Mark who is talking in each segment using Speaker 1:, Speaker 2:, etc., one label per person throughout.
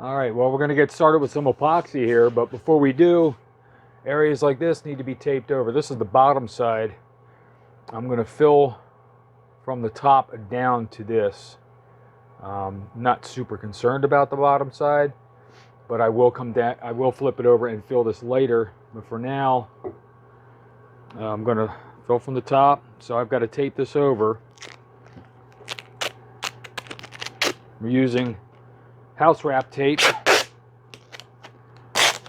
Speaker 1: Alright, well, we're going to get started with some epoxy here, but before we do, areas like this need to be taped over. This is the bottom side. I'm going to fill from the top down to this. Not super concerned about the bottom side, but I will come down. I will flip it over and fill this later. But for now, I'm going to fill from the top. So I've got to tape this over. We're using house wrap tape.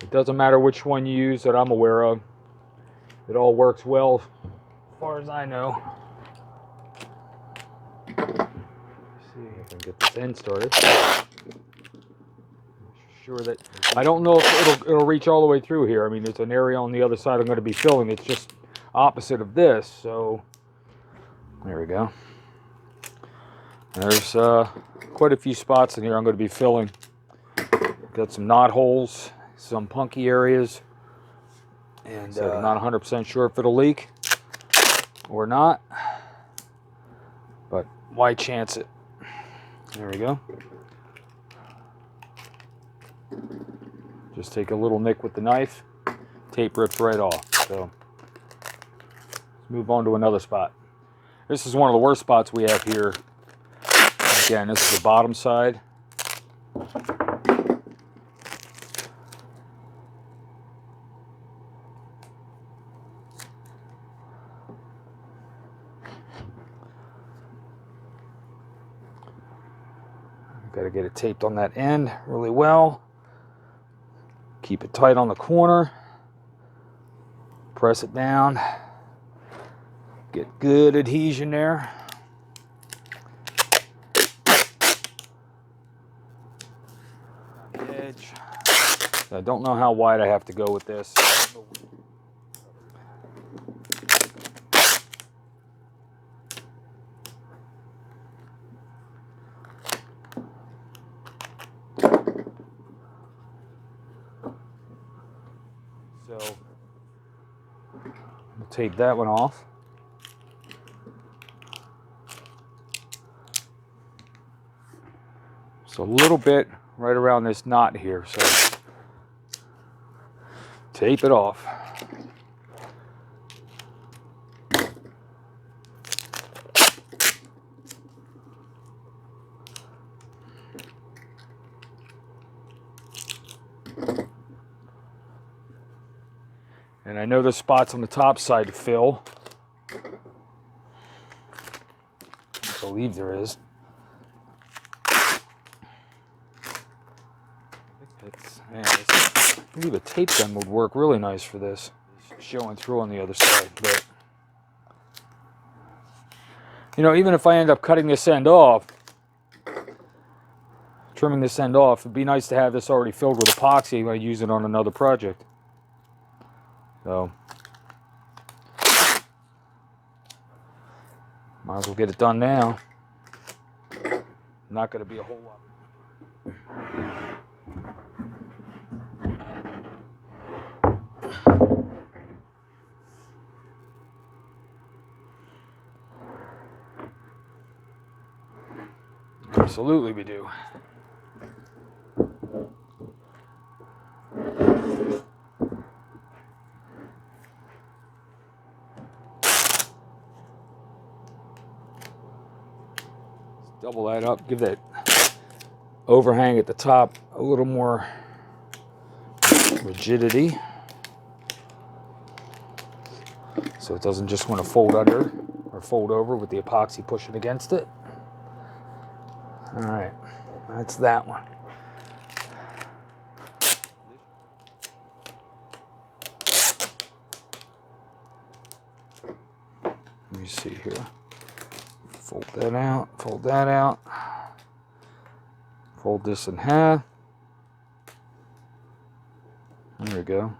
Speaker 1: It doesn't matter which one you use that I'm aware of. It all works well as far as I know. See if I can get this end started. Sure that I don't know if it'll reach all the way through here. I mean, there's an area on the other side I'm going to be filling. It's just opposite of this. So there we go. There's quite a few spots in here I'm going to be filling. Got some knot holes, some punky areas, and I'm not 100% sure if it'll leak or not, but why chance it? There we go. Just take a little nick with the knife, tape rips right off. So let's move on to another spot. This is one of the worst spots we have here. Again, this is the bottom side. Got to get it taped on that end really well. Keep it tight on the corner. Press it down. Get good adhesion there. Edge. I don't know how wide I have to go with this. So we'll tape that one off. So a little bit right around this knot here. So tape it off. And I know there's spots on the top side to fill. I believe there is. Man, I believe a tape gun would work really nice for this. It's showing through on the other side, but you know, even if I end up cutting this end off, trimming this end off, it'd be nice to have this already filled with epoxy when I use it on another project. So might as well get it done now. Not going to be a whole lot. Absolutely we do. Double that up, give that overhang at the top a little more rigidity so it doesn't just want to fold under or fold over with the epoxy pushing against it. All right, that's that one. Let me see here. Fold that out, fold that out. Fold this in half. There we go.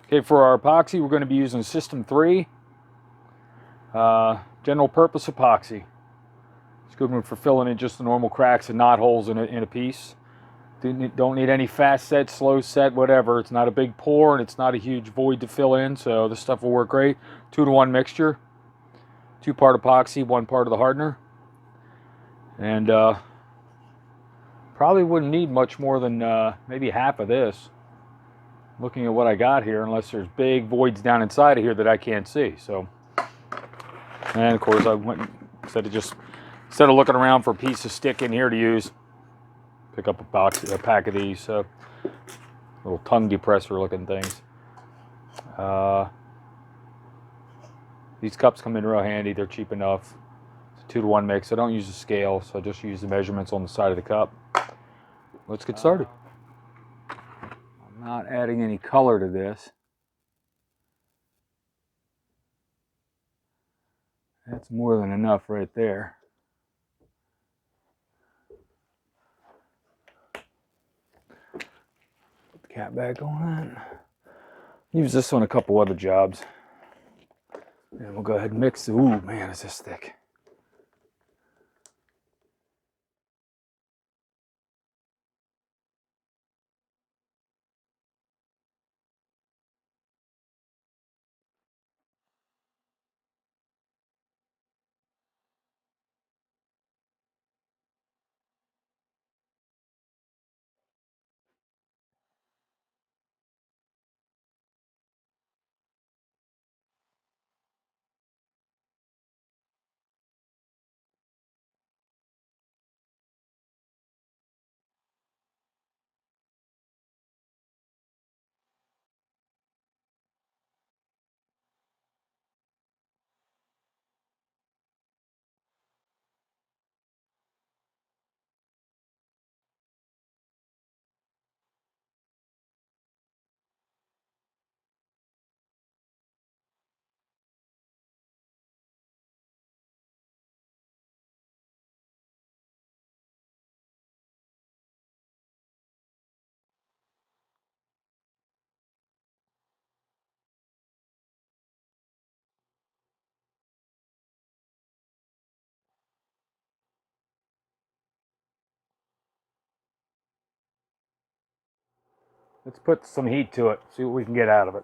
Speaker 1: Okay, for our epoxy, we're going to be using System 3. General purpose epoxy. It's good one for filling in just the normal cracks and knot holes in a piece. Don't need any fast set, slow set, whatever. It's not a big pour and it's not a huge void to fill in, so this stuff will work great. 2-to-1 mixture. 2-part epoxy, 1 part of the hardener. And Probably wouldn't need much more than maybe half of this. Looking at what I got here, unless there's big voids down inside of here that I can't see. So, and of course I went instead of looking around for a piece of stick in here to use, pick up a pack of these little tongue depressor looking things. These cups come in real handy. They're cheap enough. It's a 2-to-1 mix. I don't use a scale, so I just use the measurements on the side of the cup. Let's get started. I'm not adding any color to this. That's more than enough right there. Put the cap back on that. Use this on a couple other jobs. And we'll go ahead and mix. Ooh, man, is this thick. Let's put some heat to it, see what we can get out of it.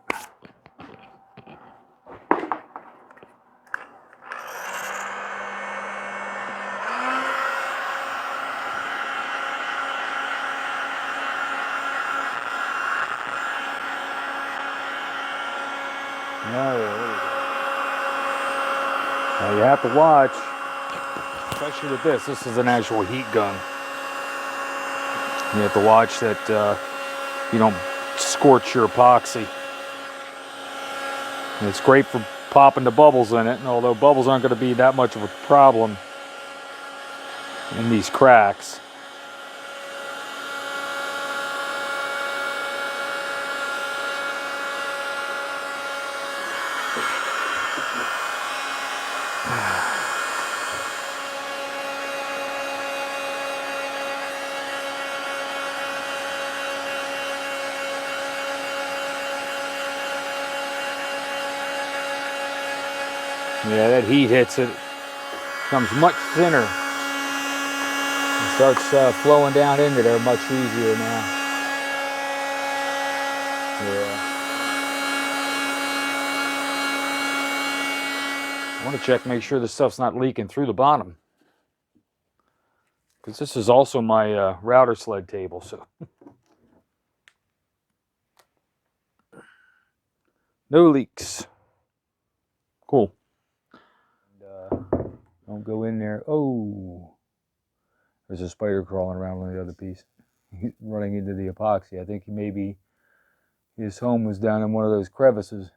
Speaker 1: Now you have to watch, especially with this. This is an actual heat gun. You have to watch that you don't scorch your epoxy. And it's great for popping the bubbles in it, and although bubbles aren't going to be that much of a problem in these cracks. Yeah, that heat hits it, becomes much thinner. It starts flowing down into there much easier now. Yeah. I want to check, make sure this stuff's not leaking through the bottom. Because this is also my router sled table, so. No leaks. Cool. Don't go in there. Oh, there's a spider crawling around on the other piece, running into the epoxy. I think maybe his home was down in one of those crevices.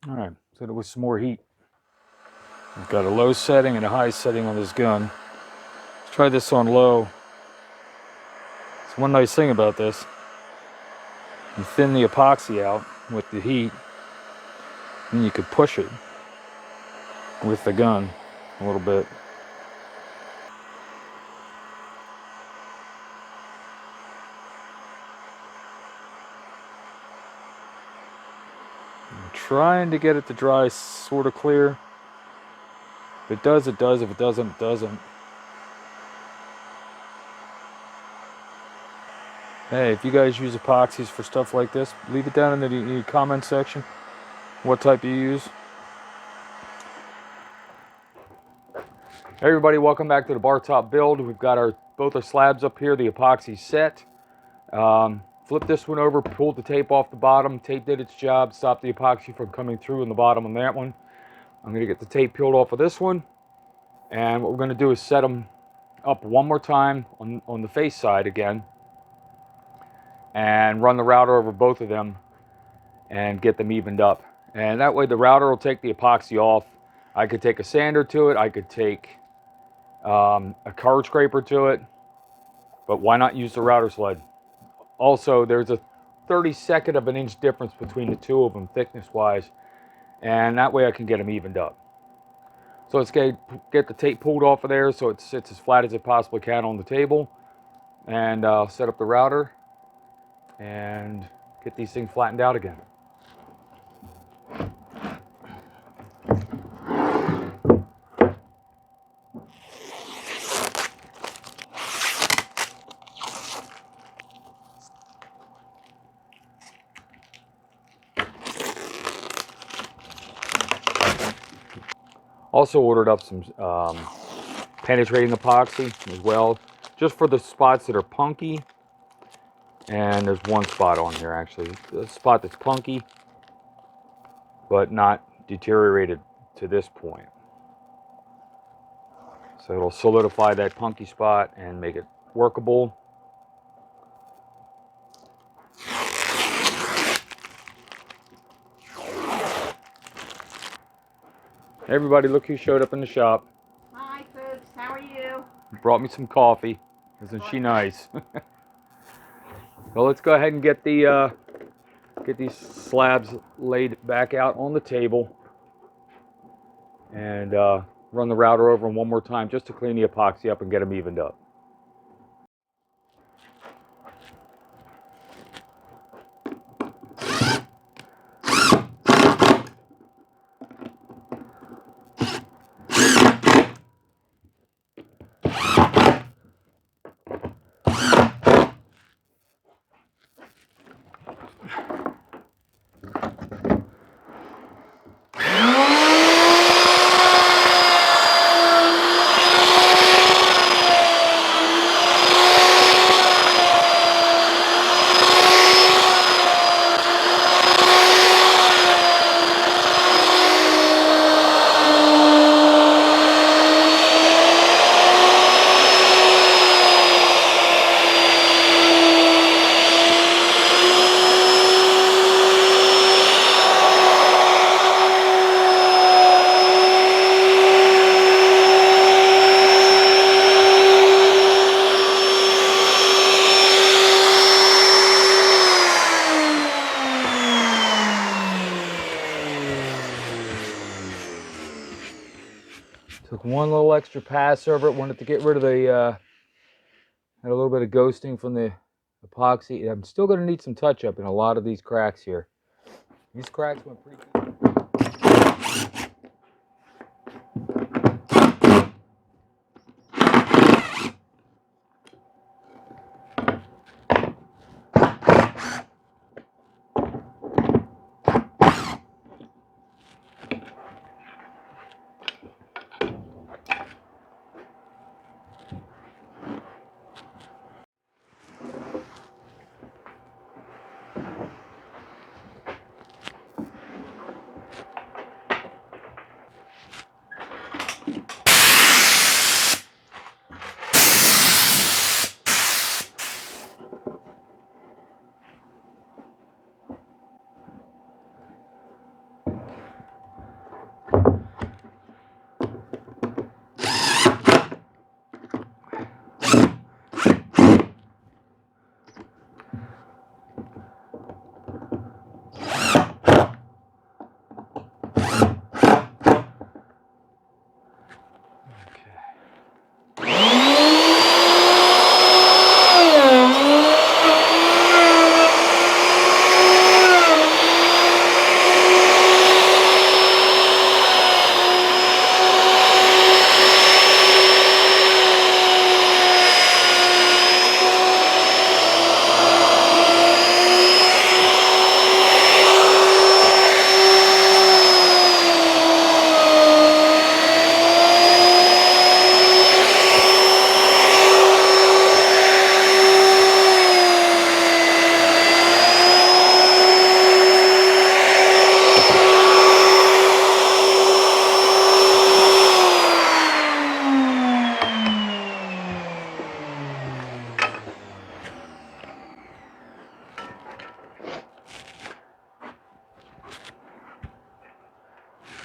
Speaker 1: All right, so there was some more heat. I've got a low setting and a high setting on this gun. Let's try this on low. It's one nice thing about this. You thin the epoxy out with the heat, and you could push it with the gun a little bit. I'm trying to get it to dry sort of clear. If it does, it does. If it doesn't, it doesn't. Hey, if you guys use epoxies for stuff like this, leave it down in the comment section. What type you use. Hey everybody, welcome back to the bar top build. We've got both our slabs up here, the epoxy set. Flip this one over, pulled the tape off the bottom. Tape did its job, stopped the epoxy from coming through in the bottom on that one. I'm going to get the tape peeled off of this one. And what we're going to do is set them up one more time on the face side again. And run the router over both of them and get them evened up. And that way the router will take the epoxy off. I could take a sander to it. I could take a card scraper to it. But why not use the router sled? Also, there's a 32nd of an inch difference between the two of them thickness wise, and that way I can get them evened up. So let's get the tape pulled off of there so it sits as flat as it possibly can on the table, and set up the router and get these things flattened out again. Also ordered up some penetrating epoxy as well, just for the spots that are punky. And there's one spot on here actually, a spot that's punky, but not deteriorated to this point. So it'll solidify that punky spot and make it workable. Hey everybody, look who showed up in the shop.
Speaker 2: Hi folks, how are you?
Speaker 1: Brought me some coffee. Isn't she nice? Well, let's go ahead and get these slabs laid back out on the table and run the router over them one more time just to clean the epoxy up and get them evened up. Took one little extra pass over it, wanted to get rid of the, had a little bit of ghosting from the epoxy. I'm still going to need some touch up in a lot of these cracks here. These cracks went pretty good.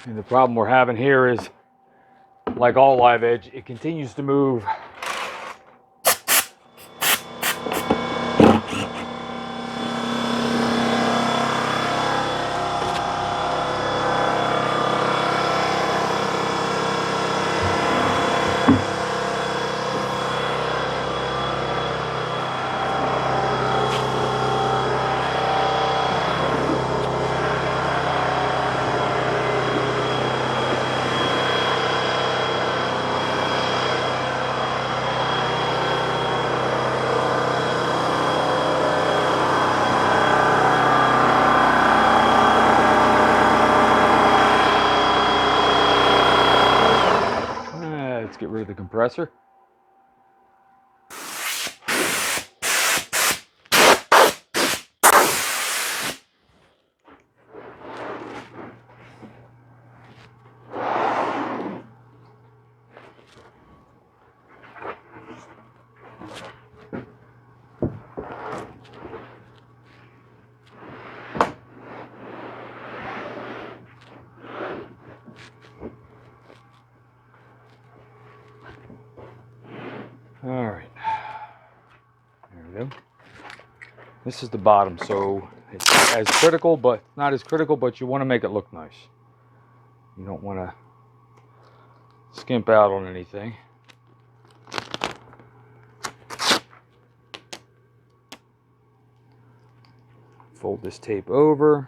Speaker 1: And the problem we're having here is, like all live edge, it continues to move. Let's get rid of the compressor. All right, there we go. This is the bottom, so it's as critical, but not as critical, but you want to make it look nice. You don't want to skimp out on anything. Fold this tape over.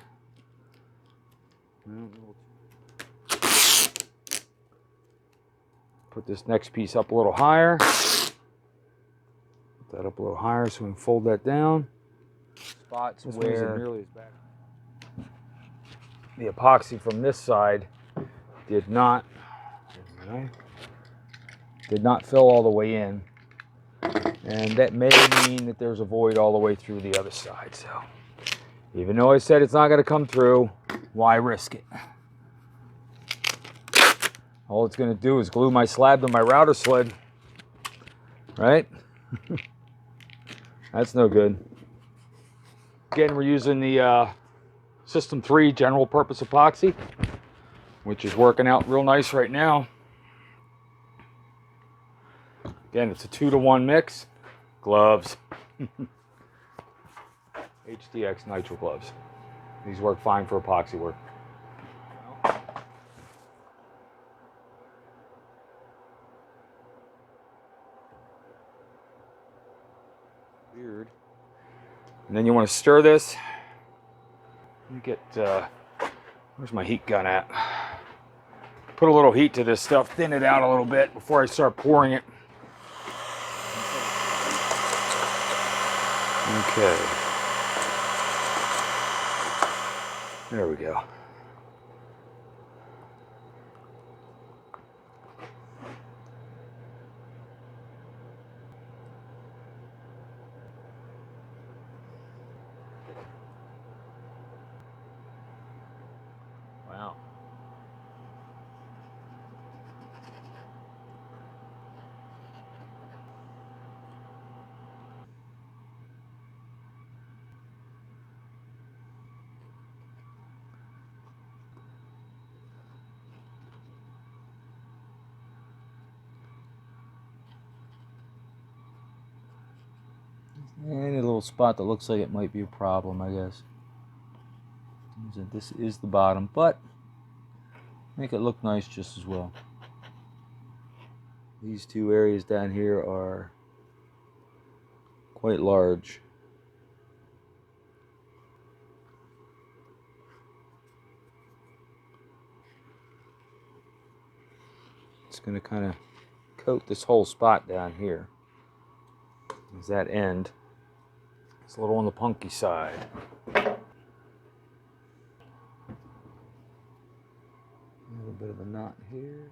Speaker 1: Put this next piece up a little higher. Put that up a little higher so we can fold that down. Spots where the epoxy from this side did not fill all the way in, and that may mean that there's a void all the way through the other side. So even though I said it's not going to come through, why risk it? All it's going to do is glue my slab to my router sled, right? That's no good. Again, we're using the System 3 general purpose epoxy, which is working out real nice right now. Again, it's a 2-to-1 mix. Gloves. HDX nitro gloves. These work fine for epoxy work. Weird. And then you want to stir this. Let me get, where's my heat gun at? Put a little heat to this stuff, thin it out a little bit before I start pouring it. Okay. There we go. Wow. Any little spot that looks like it might be a problem, I guess. This is the bottom, but make it look nice just as well. These two areas down here are quite large. It's going to kind of coat this whole spot down here. Is that end? It's a little on the punky side. A little bit of a knot here.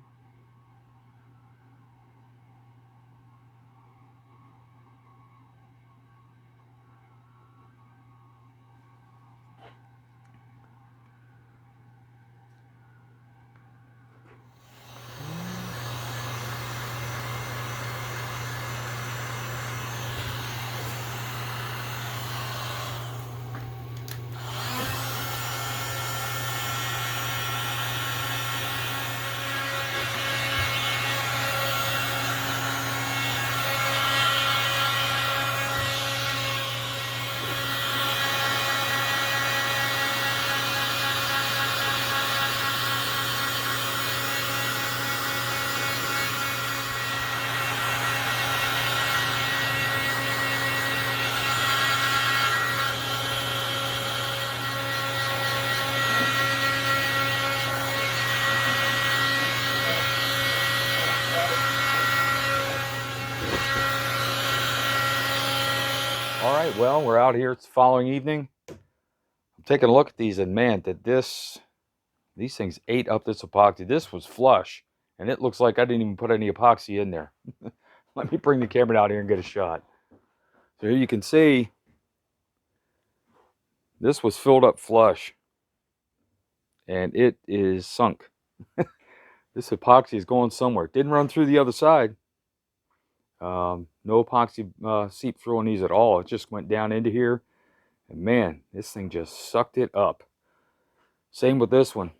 Speaker 1: All right, well, we're out here. It's the following evening. I'm taking a look at these, and man, these things ate up this epoxy. This was flush, and it looks like I didn't even put any epoxy in there. Let me bring the camera out here and get a shot. So here you can see this was filled up flush, and it is sunk. This epoxy is going somewhere. It didn't run through the other side. No epoxy seep through on these at all. It just went down into here, and man, this thing just sucked it up. Same with this one.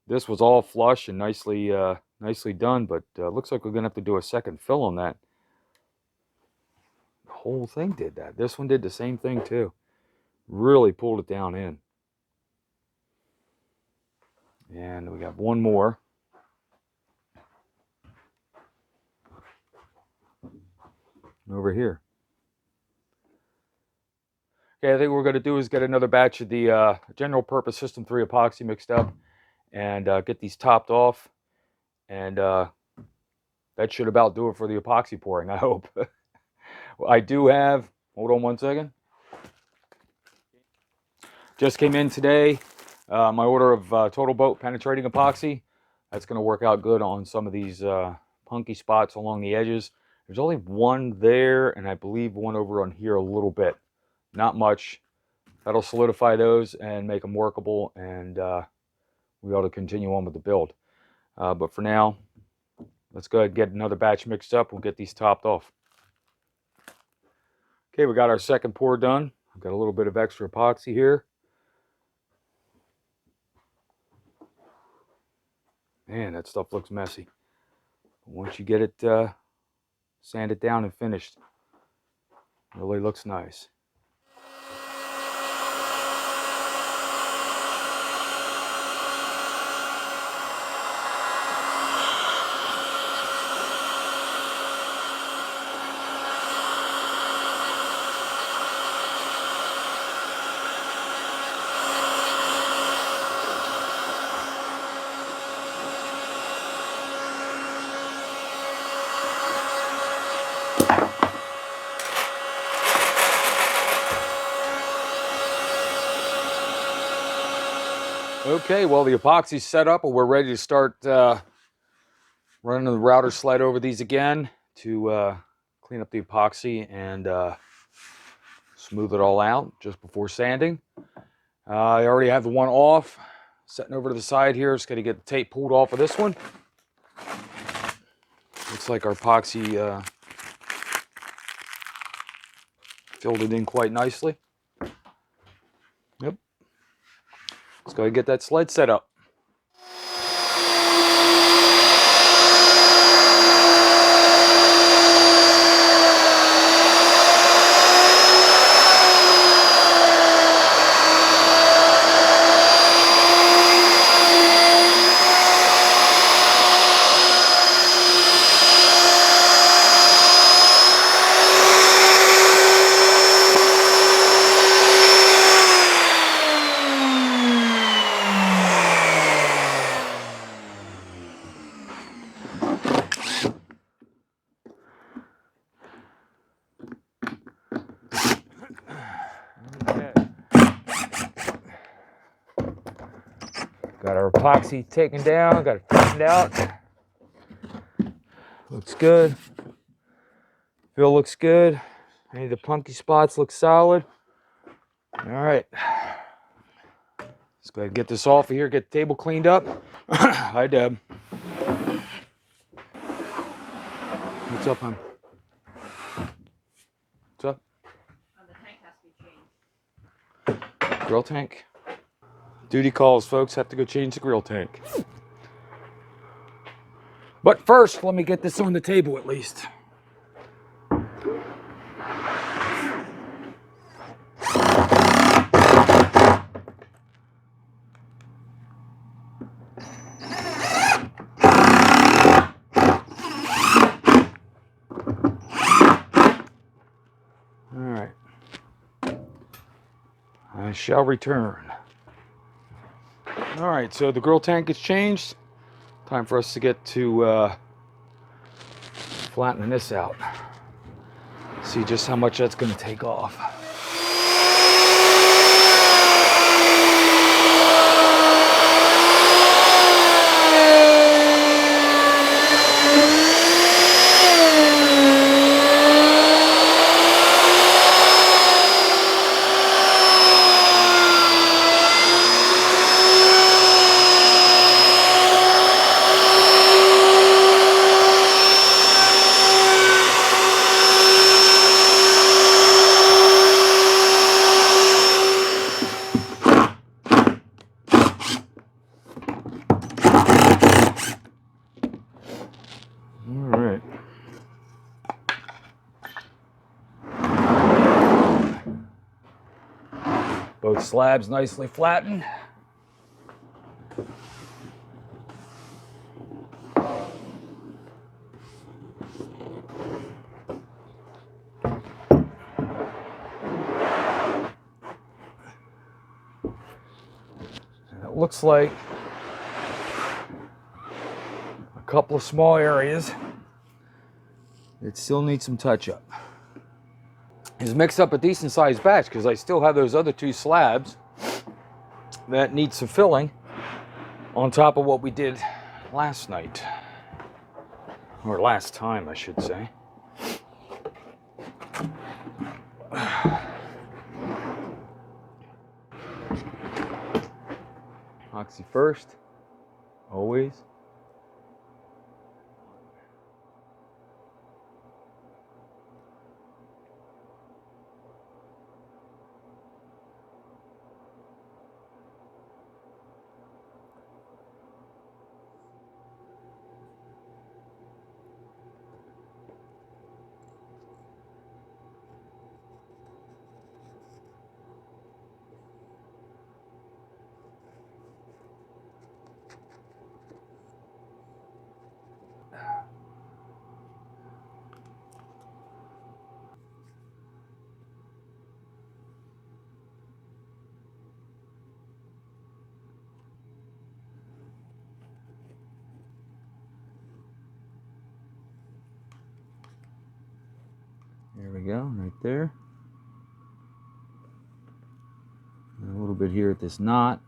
Speaker 1: This was all flush and nicely done, but looks like we're gonna have to do a second fill on that. The whole thing did that. This one did the same thing too. Really pulled it down in. And we got one more. Over here. Okay, I think what we're going to do is get another batch of the general purpose System 3 epoxy mixed up and get these topped off. And that should about do it for the epoxy pouring, I hope. Well, I do have, hold on one second. Just came in today, my order of Total Boat penetrating epoxy. That's going to work out good on some of these punky spots along the edges. There's only one there, and I believe one over on here a little bit. Not much. That'll solidify those and make them workable, and we ought to continue on with the build. But for now, let's go ahead and get another batch mixed up. We'll get these topped off. Okay, we got our second pour done. I've got a little bit of extra epoxy here. Man, that stuff looks messy. Once you get it sanded down and finished, it really looks nice. Okay, well, the epoxy's set up and we're ready to start running the router sled over these again to clean up the epoxy and smooth it all out just before sanding. I already have the one off, setting over to the side here. Just got to get the tape pulled off of this one. Looks like our epoxy filled it in quite nicely. Yep. Let's go ahead and get that sled set up. Got our epoxy taken down, got it flattened out. Looks good. Fill looks good. Any of the punky spots look solid. All right. Let's go ahead and get this off of here, get the table cleaned up. Hi, Deb. What's up, hon? What's up?
Speaker 2: The tank has to be changed.
Speaker 1: Grill tank. Duty calls, folks. Have to go change the grill tank. But first, let me get this on the table at least. All right. I shall return. All right, so the grill tank is changed. Time for us to get to flattening this out. See just how much that's going to take off. Both slabs nicely flattened. And it looks like a couple of small areas that still need some touch up. Is mixed up a decent sized batch because I still have those other two slabs that need some filling on top of what we did last night, or last time I should say. Epoxy first, always. There we go, right there. And a little bit here at this knot.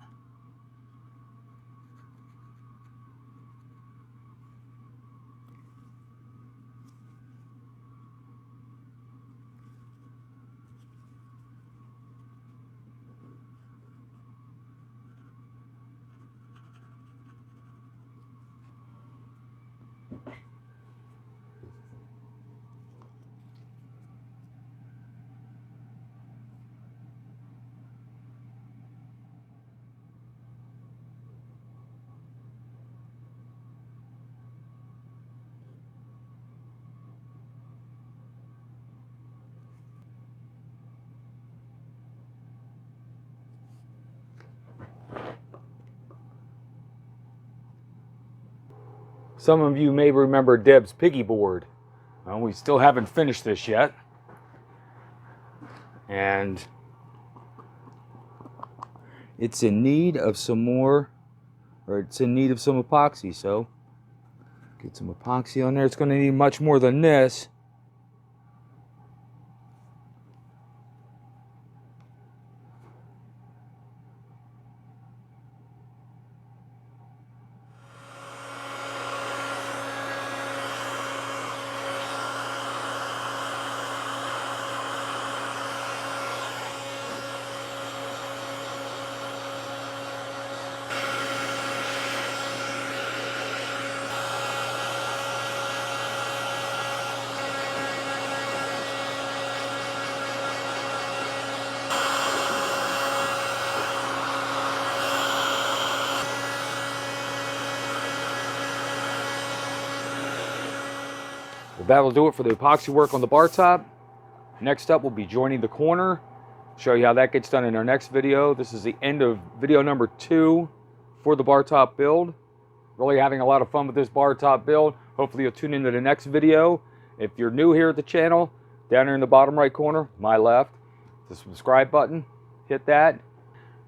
Speaker 1: Some of you may remember Deb's piggy board. Well, we still haven't finished this yet. And it's in need of some more, or it's in need of some epoxy, so get some epoxy on there. It's going to need much more than this. Well, that'll do it for the epoxy work on the bar top. Next up will be joining the corner. Show you how that gets done in our next video. This is the end of video number 2 for the bar top build. Really having a lot of fun with this bar top build. Hopefully you'll tune into the next video. If you're new here at the channel, down here in the bottom right corner, my left, the subscribe button, hit that.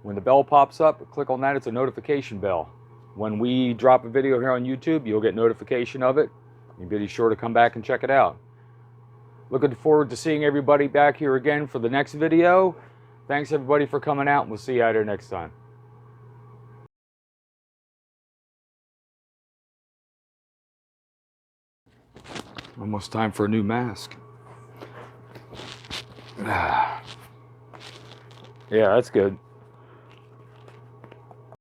Speaker 1: When the bell pops up, click on that. It's a notification bell. When we drop a video here on YouTube, you'll get notification of it. You be sure to come back and check it out. Looking forward to seeing everybody back here again for the next video. Thanks everybody for coming out, and we'll see you out here next time. Almost time for a new mask. Yeah, that's good.